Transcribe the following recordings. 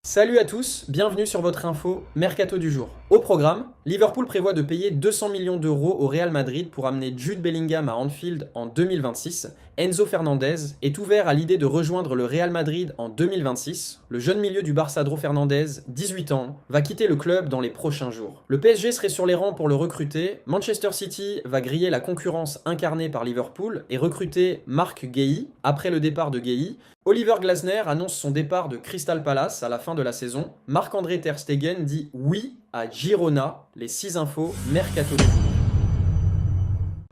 Salut à tous, bienvenue sur votre info Mercato du jour. Au programme, Liverpool prévoit de payer 200 millions d'euros au Real Madrid pour amener Jude Bellingham à Anfield en 2026. Enzo Fernandez est ouvert à l'idée de rejoindre le Real Madrid en 2026. Le jeune milieu du Barça Dro Fernandez, 18 ans, va quitter le club dans les prochains jours. Le PSG serait sur les rangs pour le recruter. Manchester City va griller la concurrence incarnée par Liverpool et recruter Marc Guéhi après le départ de Guéhi. Oliver Glasner annonce son départ de Crystal Palace à la fin de la saison. Marc-André Ter Stegen dit oui à Girona. Les 6 infos Mercato.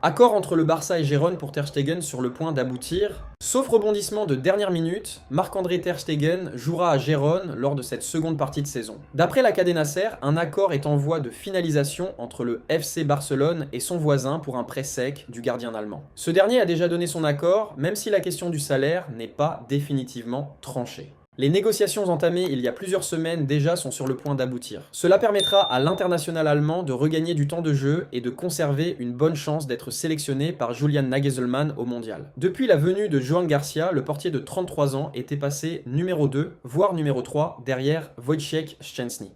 Accord entre le Barça et Gérone pour Ter Stegen sur le point d'aboutir. Sauf rebondissement de dernière minute, Marc-André Ter Stegen jouera à Gérone lors de cette seconde partie de saison. D'après la Cadena Ser, un accord est en voie de finalisation entre le FC Barcelone et son voisin pour un prêt sec du gardien allemand. Ce dernier a déjà donné son accord, même si la question du salaire n'est pas définitivement tranchée. Les négociations entamées il y a plusieurs semaines déjà sont sur le point d'aboutir. Cela permettra à l'international allemand de regagner du temps de jeu et de conserver une bonne chance d'être sélectionné par Julian Nagelsmann au mondial. Depuis la venue de Joan Garcia, le portier de 33 ans était passé numéro 2, voire numéro 3, derrière Wojciech Szczęsny.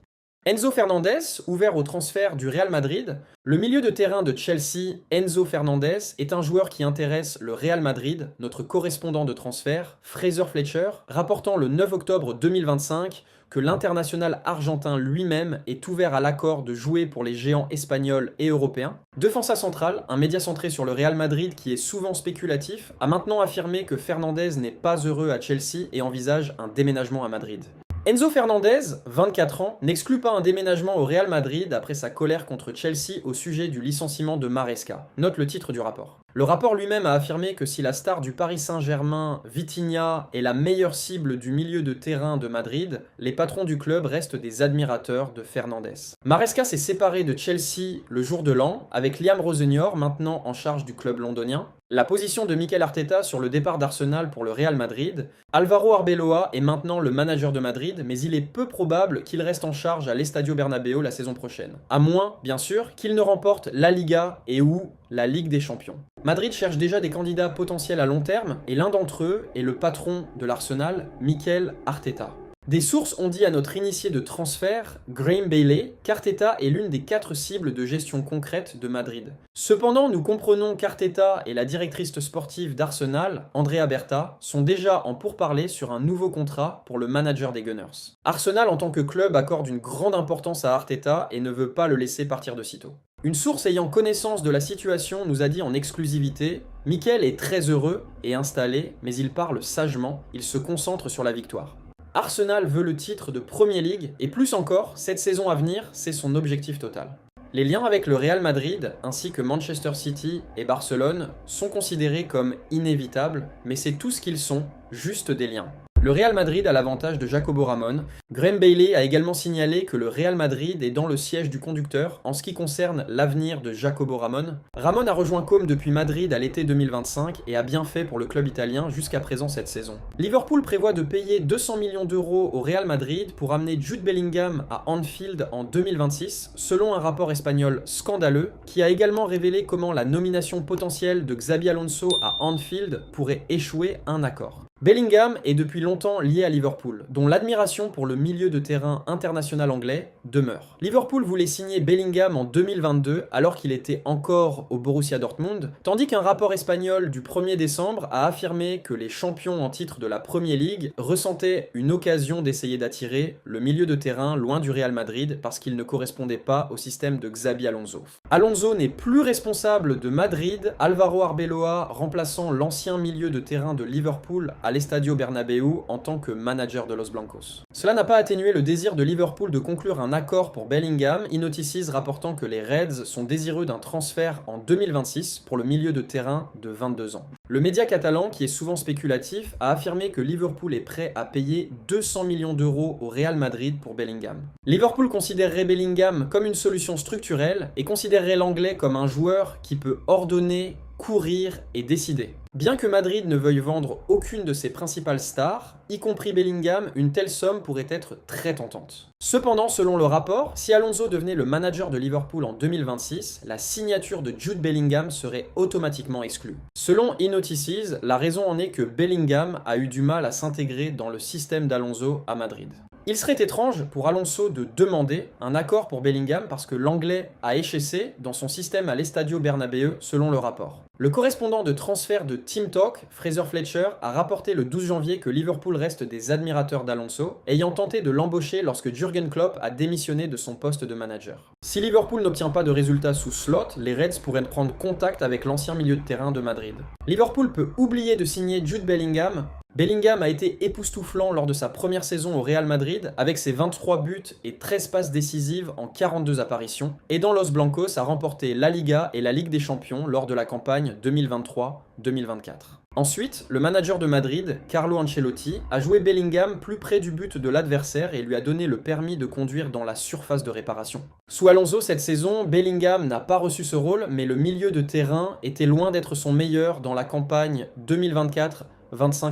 Enzo Fernandez, ouvert au transfert du Real Madrid, le milieu de terrain de Chelsea, Enzo Fernandez, est un joueur qui intéresse le Real Madrid, notre correspondant de transfert, Fraser Fletcher, rapportant le 9 octobre 2025 que l'international argentin lui-même est ouvert à l'accord de jouer pour les géants espagnols et européens. Defensa Central, un média centré sur le Real Madrid qui est souvent spéculatif, a maintenant affirmé que Fernandez n'est pas heureux à Chelsea et envisage un déménagement à Madrid. Enzo Fernandez, 24 ans, n'exclut pas un déménagement au Real Madrid après sa colère contre Chelsea au sujet du licenciement de Maresca. Note le titre du rapport. Le rapport lui-même a affirmé que si la star du Paris Saint-Germain, Vitinha, est la meilleure cible du milieu de terrain de Madrid, les patrons du club restent des admirateurs de Fernandez. Maresca s'est séparé de Chelsea le jour de l'an, avec Liam Rosenior maintenant en charge du club londonien. La position de Mikel Arteta sur le départ d'Arsenal pour le Real Madrid. Alvaro Arbeloa est maintenant le manager de Madrid, mais il est peu probable qu'il reste en charge à l'Estadio Bernabéu la saison prochaine. À moins, bien sûr, qu'il ne remporte la Liga et ou la Ligue des Champions. Madrid cherche déjà des candidats potentiels à long terme, et l'un d'entre eux est le patron de l'Arsenal, Mikel Arteta. Des sources ont dit à notre initié de transfert, Graham Bailey, qu'Arteta est l'une des 4 cibles de gestion concrète de Madrid. Cependant, nous comprenons qu'Arteta et la directrice sportive d'Arsenal, Andrea Berta, sont déjà en pourparlers sur un nouveau contrat pour le manager des Gunners. Arsenal en tant que club accorde une grande importance à Arteta et ne veut pas le laisser partir de sitôt. Une source ayant connaissance de la situation nous a dit en exclusivité « Mikel est très heureux et installé, mais il parle sagement, il se concentre sur la victoire ». Arsenal veut le titre de Premier League et plus encore, cette saison à venir, c'est son objectif total. Les liens avec le Real Madrid ainsi que Manchester City et Barcelone sont considérés comme inévitables, mais c'est tout ce qu'ils sont, juste des liens. Le Real Madrid a l'avantage de Jacobo Ramón. Graham Bailey a également signalé que le Real Madrid est dans le siège du conducteur en ce qui concerne l'avenir de Jacobo Ramón. Ramón a rejoint Comme depuis Madrid à l'été 2025 et a bien fait pour le club italien jusqu'à présent cette saison. Liverpool prévoit de payer 200 millions d'euros au Real Madrid pour amener Jude Bellingham à Anfield en 2026, selon un rapport espagnol scandaleux qui a également révélé comment la nomination potentielle de Xabi Alonso à Anfield pourrait échouer un accord. Bellingham est depuis longtemps lié à Liverpool, dont l'admiration pour le milieu de terrain international anglais demeure. Liverpool voulait signer Bellingham en 2022 alors qu'il était encore au Borussia Dortmund, tandis qu'un rapport espagnol du 1er décembre a affirmé que les champions en titre de la Premier League ressentaient une occasion d'essayer d'attirer le milieu de terrain loin du Real Madrid parce qu'il ne correspondait pas au système de Xabi Alonso. Alonso n'est plus responsable de Madrid, Alvaro Arbeloa remplaçant l'ancien milieu de terrain de Liverpool à l'Estadio Bernabéu en tant que manager de Los Blancos. Cela n'a pas atténué le désir de Liverpool de conclure un accord pour Bellingham, Inotices rapportant que les Reds sont désireux d'un transfert en 2026 pour le milieu de terrain de 22 ans. Le média catalan, qui est souvent spéculatif, a affirmé que Liverpool est prêt à payer 200 millions d'euros au Real Madrid pour Bellingham. Liverpool considérerait Bellingham comme une solution structurelle et considérerait l'anglais comme un joueur qui peut ordonner, courir et décider. Bien que Madrid ne veuille vendre aucune de ses principales stars, y compris Bellingham, une telle somme pourrait être très tentante. Cependant, selon le rapport, si Alonso devenait le manager de Liverpool en 2026, la signature de Jude Bellingham serait automatiquement exclue. Selon Inotices, la raison en est que Bellingham a eu du mal à s'intégrer dans le système d'Alonso à Madrid. Il serait étrange pour Alonso de demander un accord pour Bellingham parce que l'Anglais a échoué dans son système à l'Estadio Bernabéu selon le rapport. Le correspondant de transfert de Team Talk, Fraser Fletcher, a rapporté le 12 janvier que Liverpool reste des admirateurs d'Alonso, ayant tenté de l'embaucher lorsque Jürgen Klopp a démissionné de son poste de manager. Si Liverpool n'obtient pas de résultats sous Slot, les Reds pourraient prendre contact avec l'ancien milieu de terrain de Madrid. Liverpool peut oublier de signer Jude Bellingham. Bellingham a été époustouflant lors de sa première saison au Real Madrid avec ses 23 buts et 13 passes décisives en 42 apparitions, aidant Los Blancos à remporter la Liga et la Ligue des Champions lors de la campagne 2023-2024. Ensuite, le manager de Madrid, Carlo Ancelotti, a joué Bellingham plus près du but de l'adversaire et lui a donné le permis de conduire dans la surface de réparation. Sous Alonso cette saison, Bellingham n'a pas reçu ce rôle, mais le milieu de terrain était loin d'être son meilleur dans la campagne 2024-25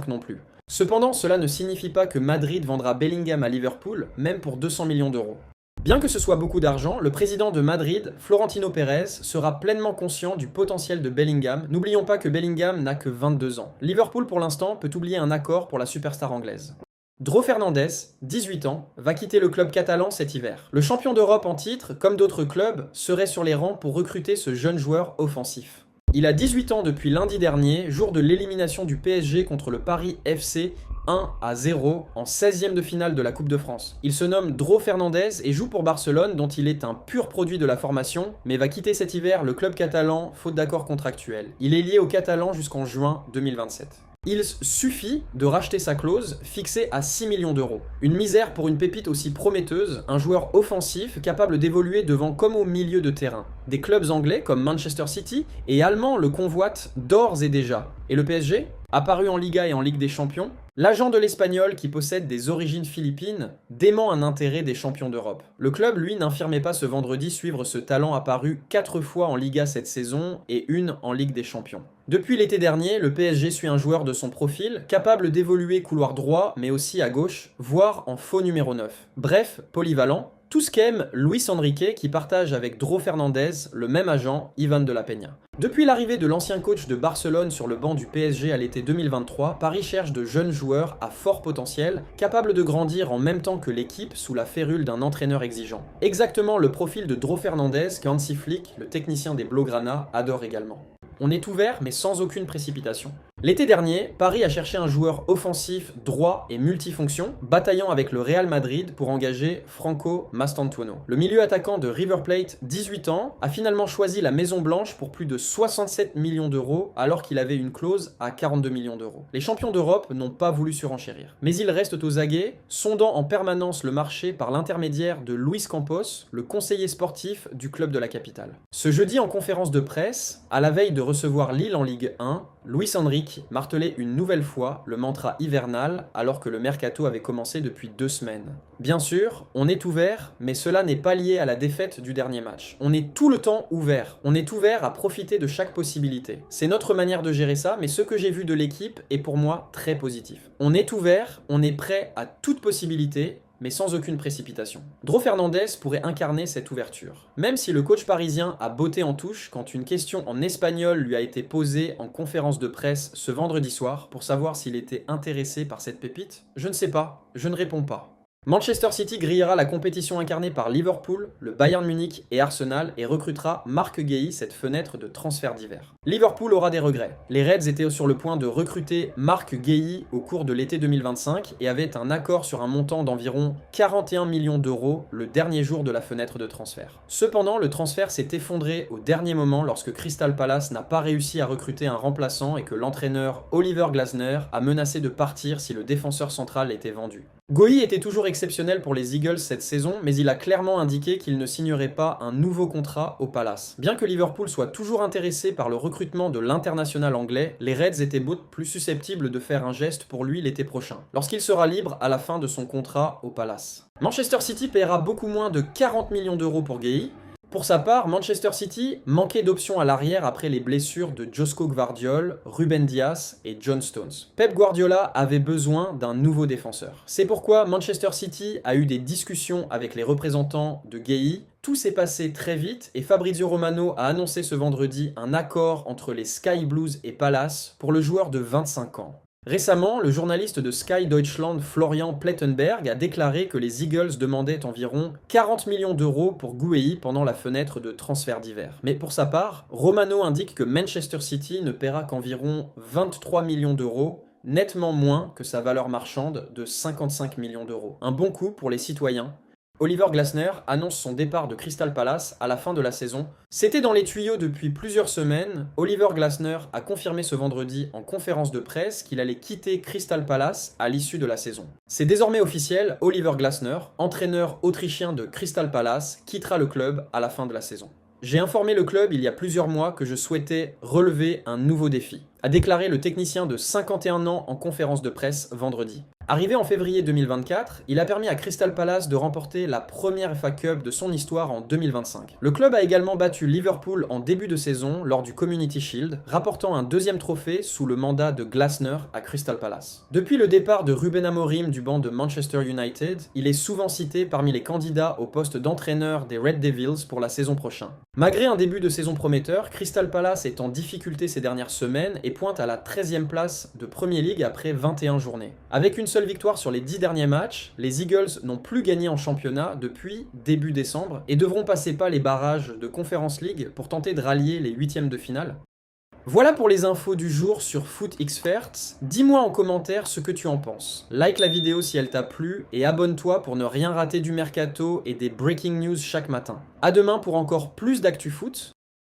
non plus. Cependant, cela ne signifie pas que Madrid vendra Bellingham à Liverpool, même pour 200 millions d'euros. Bien que ce soit beaucoup d'argent, le président de Madrid, Florentino Pérez, sera pleinement conscient du potentiel de Bellingham. N'oublions pas que Bellingham n'a que 22 ans. Liverpool, pour l'instant, peut oublier un accord pour la superstar anglaise. Dro Fernandez, 18 ans, va quitter le club catalan cet hiver. Le champion d'Europe en titre, comme d'autres clubs, serait sur les rangs pour recruter ce jeune joueur offensif. Il a 18 ans depuis lundi dernier, jour de l'élimination du PSG contre le Paris FC 1-0 en 16e de finale de la Coupe de France. Il se nomme Dro Fernandez et joue pour Barcelone dont il est un pur produit de la formation, mais va quitter cet hiver le club catalan faute d'accord contractuel. Il est lié au Catalan jusqu'en juin 2027. Il suffit de racheter sa clause, fixée à 6 millions d'euros. Une misère pour une pépite aussi prometteuse, un joueur offensif capable d'évoluer devant comme au milieu de terrain. Des clubs anglais comme Manchester City et allemands le convoitent d'ores et déjà. Et le PSG ? Apparu en Liga et en Ligue des Champions, l'agent de l'Espagnol, qui possède des origines philippines, dément un intérêt des champions d'Europe. Le club, lui, n'infirmait pas ce vendredi suivre ce talent apparu 4 fois en Liga cette saison et 1 en Ligue des Champions. Depuis l'été dernier, le PSG suit un joueur de son profil, capable d'évoluer couloir droit, mais aussi à gauche, voire en faux numéro 9. Bref, polyvalent, tout ce qu'aime Luis Enrique qui partage avec Dro Fernandez le même agent, Ivan de la Peña. Depuis l'arrivée de l'ancien coach de Barcelone sur le banc du PSG à l'été 2023, Paris cherche de jeunes joueurs à fort potentiel, capables de grandir en même temps que l'équipe sous la férule d'un entraîneur exigeant. Exactement le profil de Dro Fernandez qu'Hansi Flick, le technicien des Blaugrana, adore également. On est ouvert mais sans aucune précipitation. L'été dernier, Paris a cherché un joueur offensif, droit et multifonction, bataillant avec le Real Madrid pour engager Franco Mastantuono. Le milieu attaquant de River Plate, 18 ans, a finalement choisi la Maison Blanche pour plus de 67 millions d'euros alors qu'il avait une clause à 42 millions d'euros. Les champions d'Europe n'ont pas voulu surenchérir. Mais ils restent aux aguets, sondant en permanence le marché par l'intermédiaire de Luis Campos, le conseiller sportif du club de la capitale. Ce jeudi en conférence de presse, à la veille de recevoir Lille en Ligue 1, Luis Enrique martelait une nouvelle fois le mantra hivernal alors que le mercato avait commencé depuis 2 semaines. Bien sûr, on est ouvert, mais cela n'est pas lié à la défaite du dernier match. On est tout le temps ouvert. On est ouvert à profiter de chaque possibilité. C'est notre manière de gérer ça, mais ce que j'ai vu de l'équipe est pour moi très positif. On est ouvert, on est prêt à toute possibilité, mais sans aucune précipitation. Dro Fernandez pourrait incarner cette ouverture. Même si le coach parisien a botté en touche quand une question en espagnol lui a été posée en conférence de presse ce vendredi soir pour savoir s'il était intéressé par cette pépite, je ne sais pas, je ne réponds pas. Manchester City grillera la compétition incarnée par Liverpool, le Bayern Munich et Arsenal et recrutera Marc Guéhi cette fenêtre de transfert d'hiver. Liverpool aura des regrets. Les Reds étaient sur le point de recruter Marc Guéhi au cours de l'été 2025 et avaient un accord sur un montant d'environ 41 millions d'euros le dernier jour de la fenêtre de transfert. Cependant, le transfert s'est effondré au dernier moment lorsque Crystal Palace n'a pas réussi à recruter un remplaçant et que l'entraîneur Oliver Glasner a menacé de partir si le défenseur central était vendu. Guéhi était toujours exceptionnel pour les Eagles cette saison, mais il a clairement indiqué qu'il ne signerait pas un nouveau contrat au Palace. Bien que Liverpool soit toujours intéressé par le recrutement de l'international anglais, les Reds étaient beaucoup plus susceptibles de faire un geste pour lui l'été prochain, lorsqu'il sera libre à la fin de son contrat au Palace. Manchester City paiera beaucoup moins de 40 millions d'euros pour Guéhi. Pour sa part, Manchester City manquait d'options à l'arrière après les blessures de Josko Gvardiol, Ruben Dias et John Stones. Pep Guardiola avait besoin d'un nouveau défenseur. C'est pourquoi Manchester City a eu des discussions avec les représentants de Guéhi. Tout s'est passé très vite et Fabrizio Romano a annoncé ce vendredi un accord entre les Sky Blues et Palace pour le joueur de 25 ans. Récemment, le journaliste de Sky Deutschland Florian Plettenberg a déclaré que les Eagles demandaient environ 40 millions d'euros pour Guehi pendant la fenêtre de transfert d'hiver. Mais pour sa part, Romano indique que Manchester City ne paiera qu'environ 23 millions d'euros, nettement moins que sa valeur marchande de 55 millions d'euros. Un bon coup pour les citoyens. Oliver Glasner annonce son départ de Crystal Palace à la fin de la saison. C'était dans les tuyaux depuis plusieurs semaines. Oliver Glasner a confirmé ce vendredi en conférence de presse qu'il allait quitter Crystal Palace à l'issue de la saison. C'est désormais officiel, Oliver Glasner, entraîneur autrichien de Crystal Palace, quittera le club à la fin de la saison. J'ai informé le club il y a plusieurs mois que je souhaitais relever un nouveau défi, a déclaré le technicien de 51 ans en conférence de presse vendredi. Arrivé en février 2024, il a permis à Crystal Palace de remporter la première FA Cup de son histoire en 2025. Le club a également battu Liverpool en début de saison lors du Community Shield, rapportant un deuxième trophée sous le mandat de Glasner à Crystal Palace. Depuis le départ de Ruben Amorim du banc de Manchester United, il est souvent cité parmi les candidats au poste d'entraîneur des Red Devils pour la saison prochaine. Malgré un début de saison prometteur, Crystal Palace est en difficulté ces dernières semaines et pointe à la 13e place de Premier League après 21 journées. Avec une seule victoire sur les 10 derniers matchs, les Eagles n'ont plus gagné en championnat depuis début décembre et devront passer pas les barrages de Conference League pour tenter de rallier les 8e de finale. Voilà pour les infos du jour sur Foot Experts. Dis-moi en commentaire ce que tu en penses. Like la vidéo si elle t'a plu et abonne-toi pour ne rien rater du mercato et des breaking news chaque matin. À demain pour encore plus d'actu foot.